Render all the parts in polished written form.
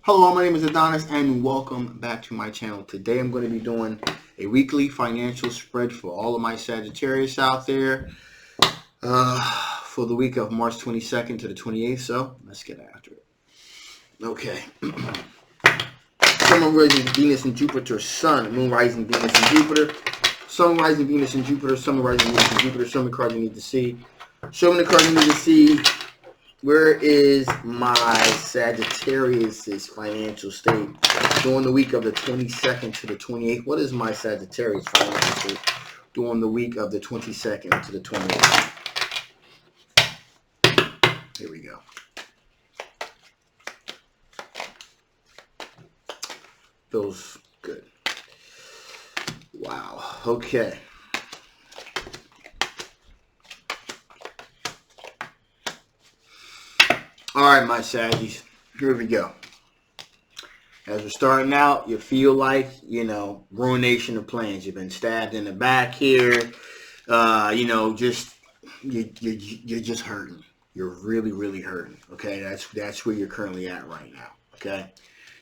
Hello, my name is Adonis and welcome back to my channel. Today I'm going to be doing a weekly financial spread for all of my Sagittarius out there for the week of March 22nd to the 28th. So let's get after it. Okay. Sun, rising Venus and Jupiter, Sun, Moon, rising Venus and Jupiter, Sun, rising Venus and Jupiter, Sun, rising Venus and Jupiter. Show me the card you need to see. Show me the card you need to see. Where is my Sagittarius' financial state during the week of the 22nd to the 28th? What is my Sagittarius financial state during the week of the 22nd to the 28th? Here we go. Feels good. Wow. Okay. All right, my Saggies, here we go. As we're starting out, you feel like, ruination of plans. You've been stabbed in the back here. You're just hurting. You're really, really hurting. Okay, that's where you're currently at right now. Okay,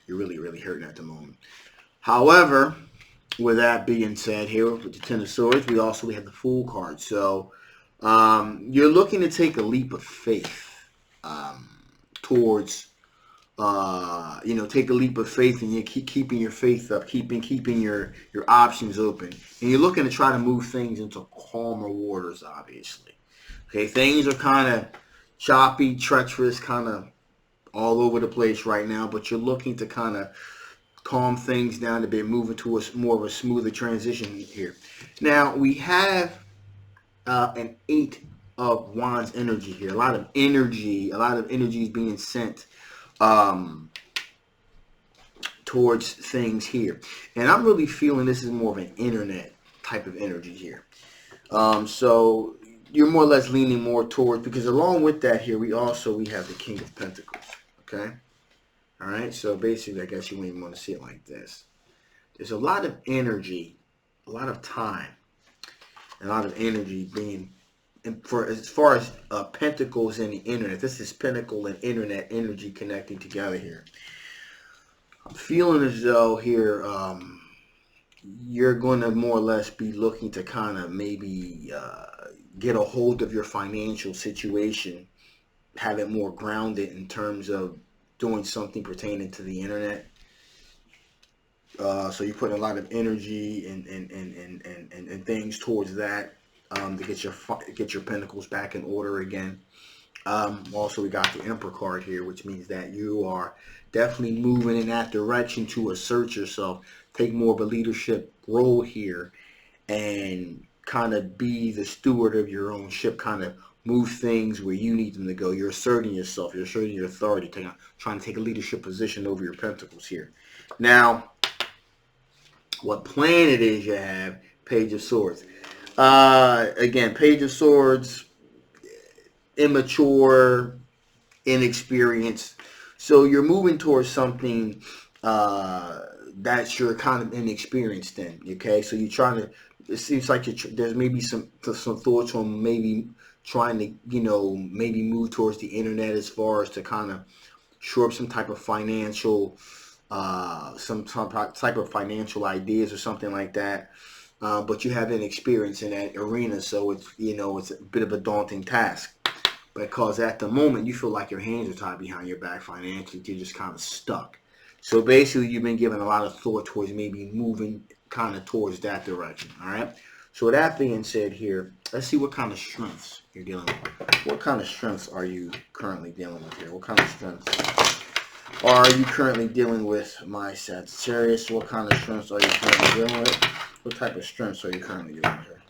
you're really, really hurting at the moment. However, with that being said, here with the Ten of Swords, we have the Fool card. So you're looking to take a leap of faith. Towards take a leap of faith, and you keep keeping your faith up, keeping your options open, and you're looking to try to move things into calmer waters. Obviously, okay, things are kind of choppy, treacherous, kind of all over the place right now, but you're looking to kind of calm things down a bit, moving towards more of a smoother transition here. Now we have an 8 of Wands energy here. A lot of energy is being sent towards things here. And I'm really feeling this is more of an internet type of energy here. So you're more or less leaning more towards, because along with that here, we have the King of Pentacles. Okay? All right? So basically, I guess you wouldn't even want to see it like this. There's a lot of energy, a lot of time, a lot of energy being, and for as far as pentacles and the internet, this is pentacle and internet energy connecting together here. I'm feeling as though here you're going to more or less be looking to kind of maybe get a hold of your financial situation, have it more grounded in terms of doing something pertaining to the internet. So you're putting a lot of energy and things towards that. To get your pentacles back in order again. Also, we got the Emperor card here, which means that you are definitely moving in that direction to assert yourself, take more of a leadership role here, and kind of be the steward of your own ship, kind of move things where you need them to go. You're asserting yourself, you're asserting your authority, trying to take a leadership position over your pentacles here. Now, what planet is you have? Page of Swords. Again, Page of Swords, immature, inexperienced. So you're moving towards something that you're kind of inexperienced in. Okay, so you're trying to. It seems like there's maybe some thoughts on maybe trying to maybe move towards the internet as far as to kind of shore up some type of financial type of financial ideas or something like that. But you haven't experienced in that arena, so it's a bit of a daunting task, because at the moment you feel like your hands are tied behind your back financially. You're just kind of stuck. So basically, you've been given a lot of thought towards maybe moving kind of towards that direction. All right. So with that being said, here, let's see what kind of strengths you're dealing with. What kind of strengths are you currently dealing with here? What kind of strengths are you currently dealing with, my Sagittarius? What kind of strengths are you currently dealing with? What type of strengths are you currently dealing with here?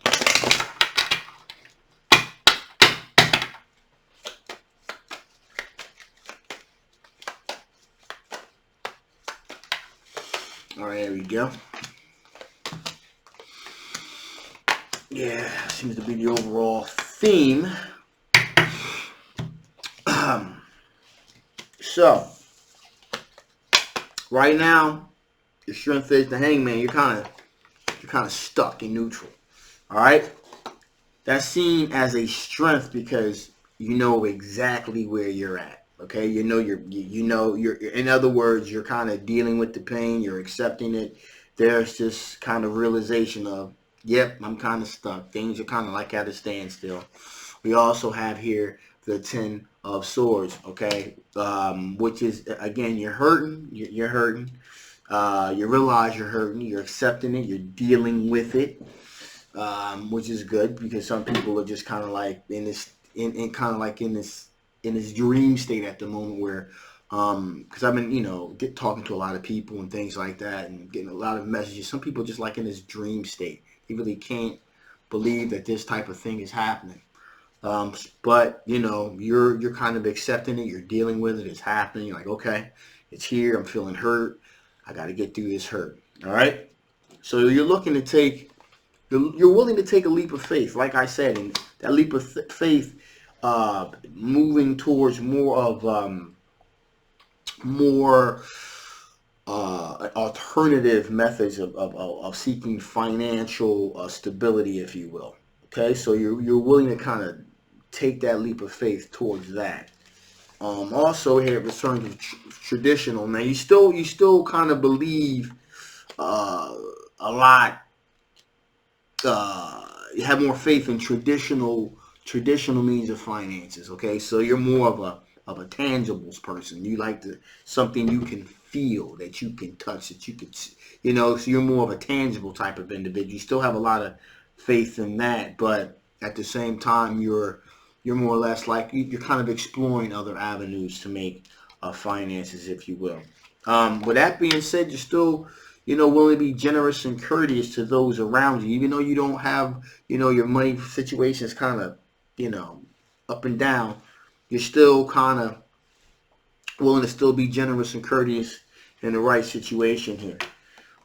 All right, there we go. Yeah, seems to be the overall theme. So, right now, your strength is the Hangman. You're kind of stuck in neutral. All right, that's seen as a strength because you know exactly where you're at. Okay, you know you're in other words, you're kind of dealing with the pain, you're accepting it. There's this kind of realization of, yep, I'm kind of stuck. Things are kind of like at a standstill. We also have here the Ten of Swords, okay, which is, again, you're hurting, you're hurting. You realize you're hurting, you're accepting it, you're dealing with it, which is good because some people are just kind of like in this, in kind of like in this dream state at the moment where, because I've been, talking to a lot of people and things like that and getting a lot of messages. Some people just like in this dream state. They really can't believe that this type of thing is happening. But you're kind of accepting it. You're dealing with it. It's happening. You're like, okay, it's here. I'm feeling hurt. I got to get through this hurt. All right. So you're looking to take. You're willing to take a leap of faith, like I said, and that leap of faith, moving towards more of more alternative methods of seeking financial stability, if you will. Okay, so you're willing to kind of take that leap of faith towards that. Also here, return to traditional. Now you still kind of believe a lot. You have more faith in traditional means of finances. Okay, so you're more of a tangibles person. You like something you can feel, that you can touch, that you could, so you're more of a tangible type of individual. You still have a lot of faith in that, but at the same time, you're more or less like you're kind of exploring other avenues to make finances, if you will. With that being said, you're still, willing to be generous and courteous to those around you, even though you don't have, your money situation is kind of, up and down. You're still kind of willing to still be generous and courteous in the right situation here.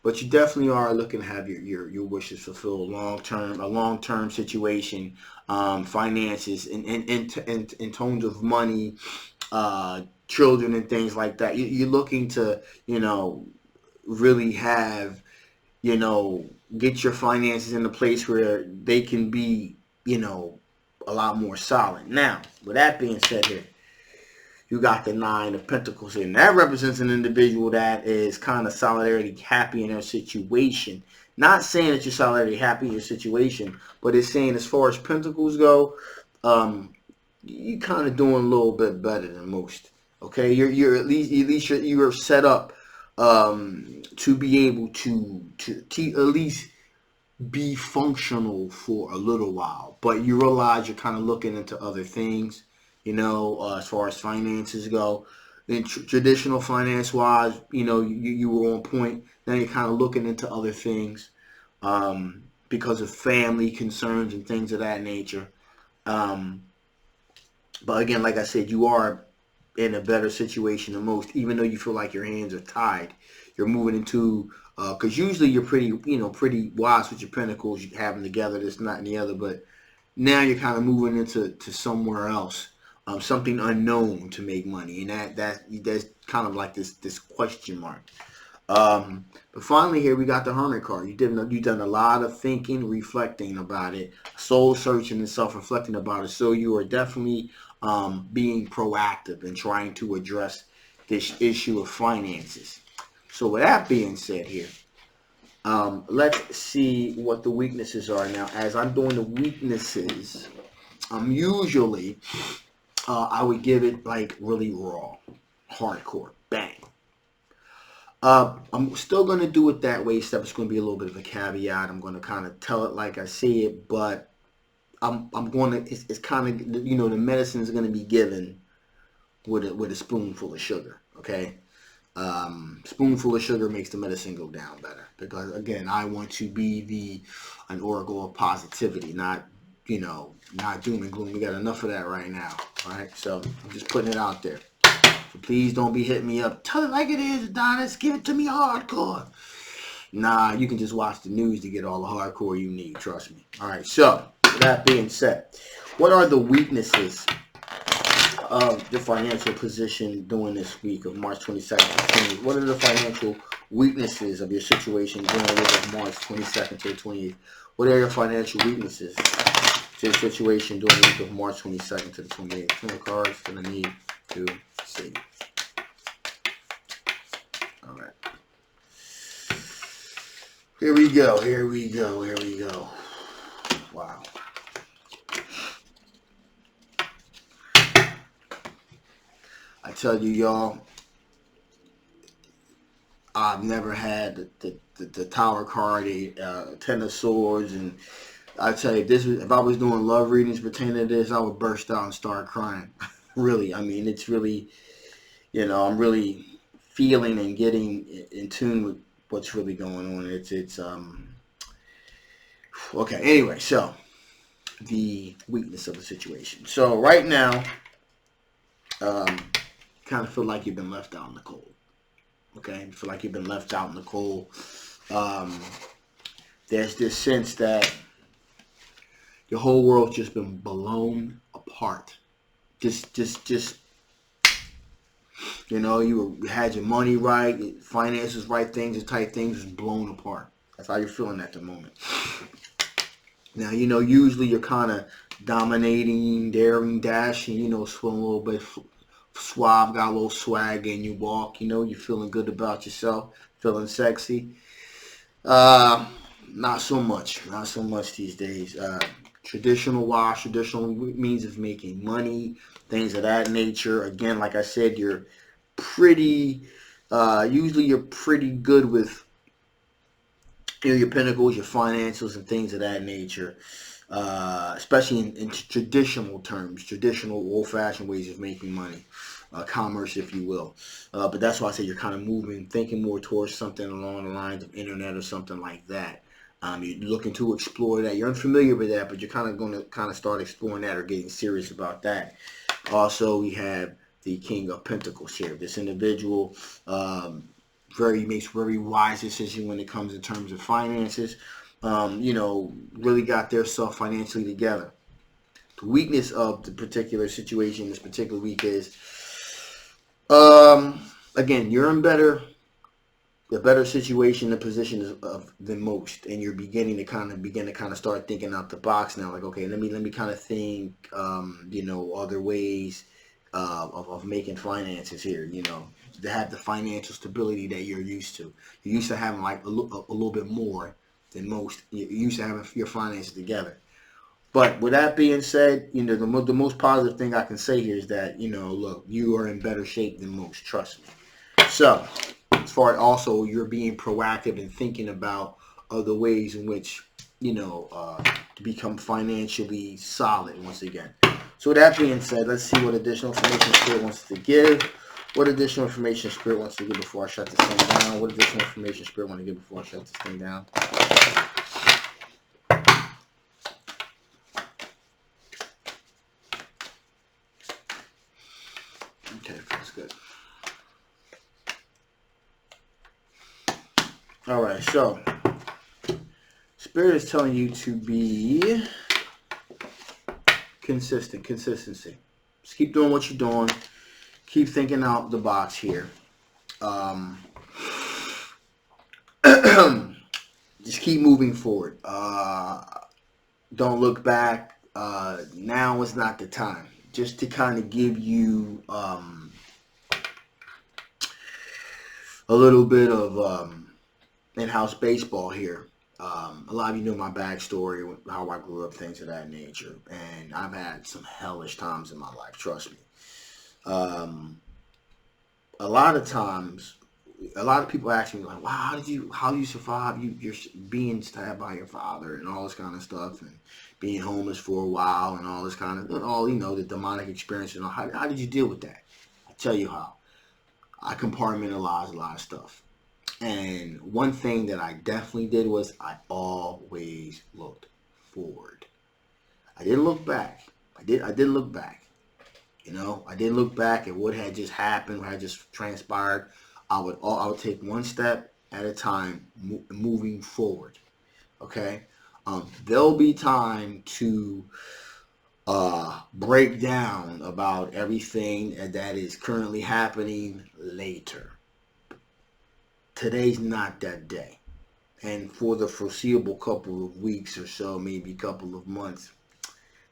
But you definitely are looking to have your wishes fulfilled, a long term situation, finances, in tones of money, children and things like that. You're looking to, really have, get your finances in a place where they can be, a lot more solid. Now, with that being said here, you got the Nine of Pentacles here. And that represents an individual that is kind of solidarity happy in their situation. Not saying that you're solidarity happy in your situation, but it's saying as far as Pentacles go, you kind of doing a little bit better than most. Okay, you're at least you're set up to be able to at least be functional for a little while. But you realize you're kind of looking into other things, as far as finances go. Then traditional finance wise, you were on point. Now you're kind of looking into other things because of family concerns and things of that nature. But again, like I said, you are in a better situation than most, even though you feel like your hands are tied. You're moving into, because usually you're pretty wise with your pentacles. You have them together, this, not, and the other. But now you're kind of moving into somewhere else, something unknown to make money, and that's kind of like this question mark. But finally here we got the Hermit card. You've done a lot of thinking, reflecting about it, soul searching and self-reflecting about it. So you are definitely being proactive and trying to address this issue of finances. So with that being said here, let's see what the weaknesses are now. As I'm doing the weaknesses, usually I would give it like really raw, hardcore, bang. I'm still going to do it that way, except it's going to be a little bit of a caveat. I'm going to kind of tell it like I see it, but I'm going to, it's kind of, the medicine is going to be given with a spoonful of sugar, okay? Spoonful of sugar makes the medicine go down better, because again, I want to be an oracle of positivity, not doom and gloom. We got enough of that right now, all right? So I'm just putting it out there. So please don't be hitting me up. Tell it like it is, Adonis. Give it to me hardcore. Nah, you can just watch the news to get all the hardcore you need. Trust me. All right, so with that being said, what are the weaknesses of the financial position during this week of March 22nd to 28th? What are the financial weaknesses of your situation during the week of March 22nd to the 28th? What are your financial weaknesses to your situation during the week of March 22nd to the 28th? 10 cards, gonna need to see. All right. Here we go. Here we go. Here we go. Wow. I tell you, y'all, I've never had the Tower card, Ten of Swords, and I tell you, if I was doing love readings pertaining to this, I would burst out and start crying. Really, I mean, it's really, I'm really feeling and getting in tune with what's really going on. It's okay. Anyway, so the weakness of the situation. So right now, kind of feel like you've been left out in the cold. Okay, you feel like you've been left out in the cold. There's this sense that your whole world's just been blown apart. Just you had your money right, your finances right, things and tight things was blown apart. That's how you're feeling at the moment. Now, usually you're kind of dominating, daring, dashing, feeling a little bit suave, got a little swag in you walk, you're feeling good about yourself, feeling sexy. Not so much these days. Traditional means of making money, things of that nature. Again, like I said, you're usually you're pretty good with your pinnacles, your financials, and things of that nature. Especially in traditional terms, traditional old-fashioned ways of making money, commerce, if you will. But that's why I say you're kind of thinking more towards something along the lines of internet or something like that. You're looking to explore that. You're unfamiliar with that, but you're kind of going to start exploring that or getting serious about that. Also, we have the King of Pentacles here. This individual makes very wise decisions when it comes in terms of finances. Really got their self financially together. The weakness of the particular situation this particular week is, again, you're in a better situation and position than most, and you're beginning to kind of start thinking out the box now. Like, okay, let me kind of think, other ways of making finances here. To have the financial stability that you're used to. You're used to having like a little bit more than most. You're used to having your finances together. But with that being said, the most positive thing I can say here is that, look, you are in better shape than most. Trust me. So, as far as also you're being proactive and thinking about other ways in which, to become financially solid once again. So with that being said, let's see what additional information Spirit wants to give. What additional information Spirit wants to give before I shut this thing down? What additional information Spirit wants to give before I shut this thing down? Okay, feels good. All right, so Spirit is telling you to be consistency. Just keep doing what you're doing. Keep thinking out the box here. Just keep moving forward. Don't look back. Now is not the time. Just to kind of give you a little bit of in-house baseball here. A lot of you know my backstory, how I grew up, things of that nature. And I've had some hellish times in my life, trust me. A lot of times, a lot of people ask me like, "Wow, how do you survive? You're being stabbed by your father and all this kind of stuff, and being homeless for a while and all this kind of the demonic experience and all. How did you deal with that?" I tell you how. I compartmentalized a lot of stuff, and one thing that I definitely did was I always looked forward. I didn't look back. I did look back. I didn't look back at what had just happened, what had just transpired. I would take one step at a time, moving forward. Okay, there'll be time to break down about everything that is currently happening later. Today's not that day, and for the foreseeable couple of weeks or so, maybe a couple of months,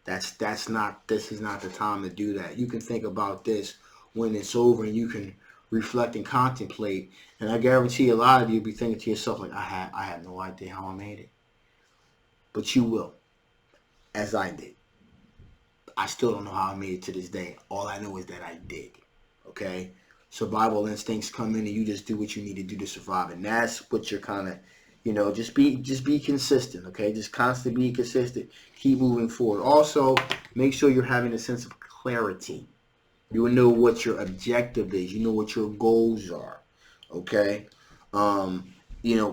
this is not the time to do that. You can think about this when it's over and you can reflect and contemplate. And I guarantee a lot of you will be thinking to yourself like, I have no idea how I made it. But you will, as I did. I still don't know how I made it to this day. All I know is that I did. Okay? Survival instincts come in and you just do what you need to do to survive. And that's what you're kind of, just be consistent, okay? Just constantly be consistent. Keep moving forward. Also, make sure you're having a sense of clarity. You will know what your objective is. You know what your goals are, okay?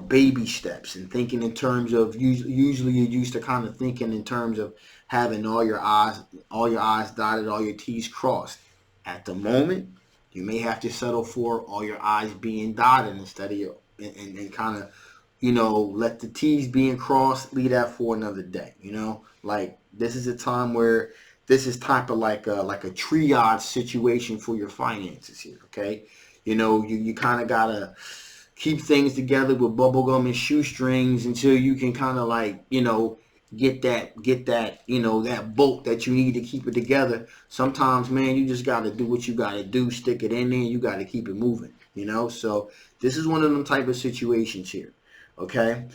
Baby steps and thinking in terms of, usually you're used to kind of thinking in terms of having all your I's dotted, all your T's crossed. At the moment, you may have to settle for all your I's being dotted instead of and kind of, let the T's being crossed, leave that for another day. Like this is a time where this is type of like a triage situation for your finances here, okay? You kind of gotta keep things together with bubblegum and shoestrings until you can kind of like, get that, that bolt that you need to keep it together. Sometimes, man, you just got to do what you got to do, stick it in there, and you got to keep it moving, So this is one of them type of situations here, okay?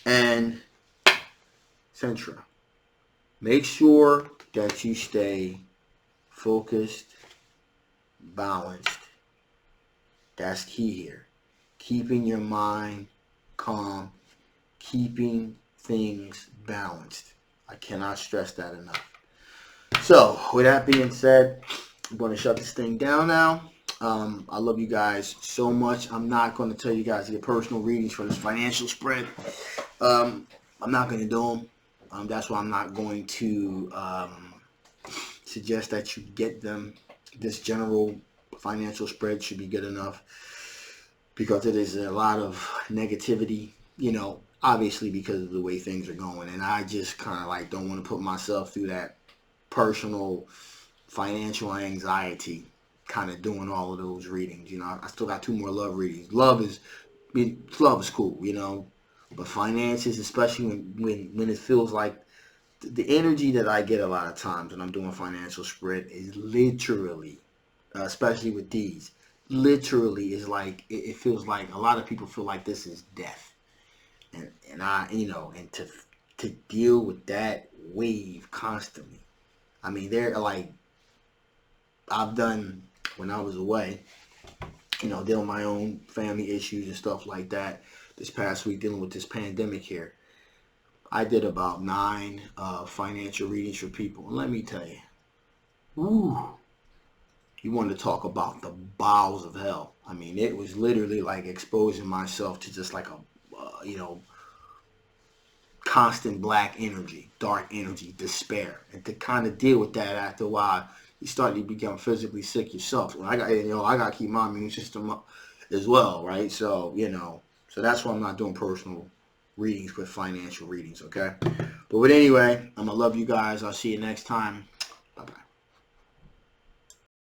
And Centra, make sure that you stay focused, balanced. That's key here. Keeping your mind calm, keeping things balanced. I cannot stress that enough. So, with that being said, I'm going to shut this thing down now. I love you guys so much. I'm not going to tell you guys to get personal readings for this financial spread. I'm not going to do them. That's why I'm not going to suggest that you get them. This general financial spread should be good enough because it is a lot of negativity, obviously because of the way things are going. And I just kind of like don't want to put myself through that personal financial anxiety kind of doing all of those readings. I still got 2 more love readings. Love is cool, but finances, especially when it feels like the energy that I get a lot of times when I'm doing financial spread is literally, especially with these, literally is like, it feels like a lot of people feel like this is death. And I, and to deal with that wave constantly. I mean, they're like, I've done when I was away, dealing with my own family issues and stuff like that. This past week, dealing with this pandemic here, I did about 9 financial readings for people. And let me tell you, you want to talk about the bowels of hell. I mean, it was literally like exposing myself to just like a, constant black energy, dark energy, despair. And to kind of deal with that after a while, you start to become physically sick yourself. I got to keep my immune system up as well, right? So, so that's why I'm not doing personal readings with financial readings, okay? But anyway, I'm going to love you guys. I'll see you next time. Bye-bye.